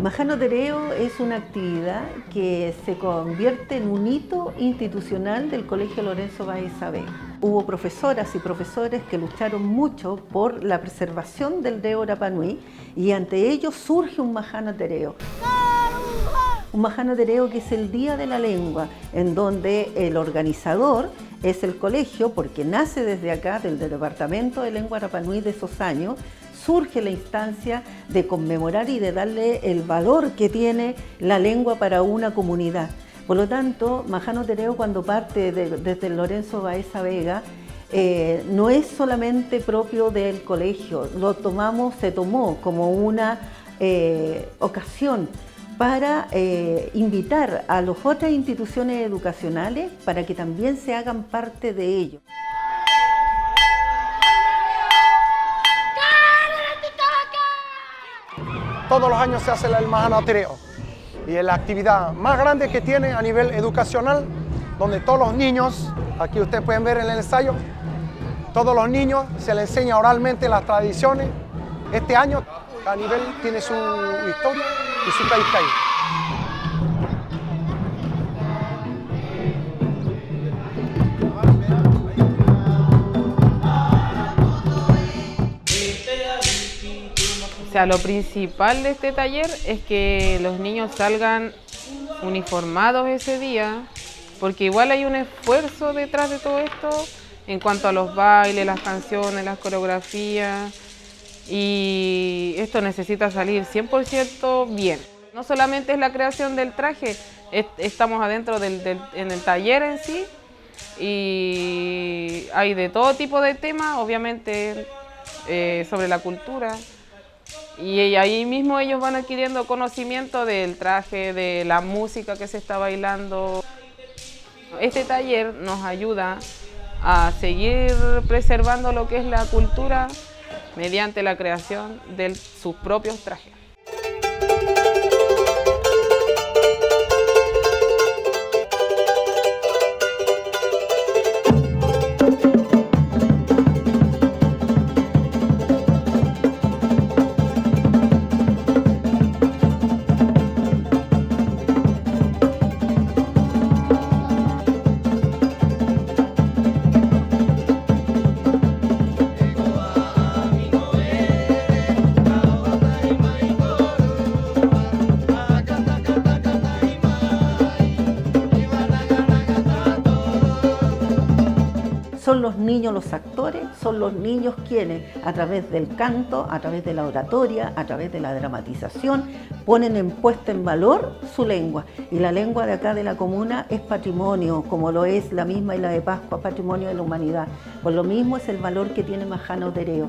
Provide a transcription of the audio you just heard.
Majano Tereo es una actividad que se convierte en un hito institucional del Colegio Lorenzo Baeza Vega. Hubo profesoras y profesores que lucharon mucho por la preservación del reo Rapa Nui y ante ello surge un Majano Tereo. Un Majano Tereo que es el Día de la Lengua, en donde el organizador es el colegio, porque nace desde acá, del Departamento de Lengua Rapa Nui de esos años, surge la instancia de conmemorar y de darle el valor que tiene la lengua para una comunidad. Por lo tanto, Majano Tereo, cuando parte desde el Lorenzo Baeza Vega, no es solamente propio del colegio, se tomó como una ocasión para invitar a las otras instituciones educacionales para que también se hagan parte de ello. Todos los años se hace el Majano Tereo y es la actividad más grande que tiene a nivel educacional, donde todos los niños, aquí ustedes pueden ver en el ensayo, todos los niños se les enseña oralmente las tradiciones. Este año a nivel tiene su historia y su caicay. O sea, lo principal de este taller es que los niños salgan uniformados ese día, porque igual hay un esfuerzo detrás de todo esto en cuanto a los bailes, las canciones, las coreografías, y esto necesita salir 100% bien. No solamente es la creación del traje, estamos adentro en el taller en sí, y hay de todo tipo de temas, obviamente sobre la cultura. Y ahí mismo ellos van adquiriendo conocimiento del traje, de la música que se está bailando. Este taller nos ayuda a seguir preservando lo que es la cultura mediante la creación de sus propios trajes. Son los niños los actores, son los niños quienes a través del canto, a través de la oratoria, a través de la dramatización, ponen en puesta en valor su lengua. Y la lengua de acá de la comuna es patrimonio, como lo es la misma Isla de Pascua, patrimonio de la humanidad. Por lo mismo es el valor que tiene Majano Tereo.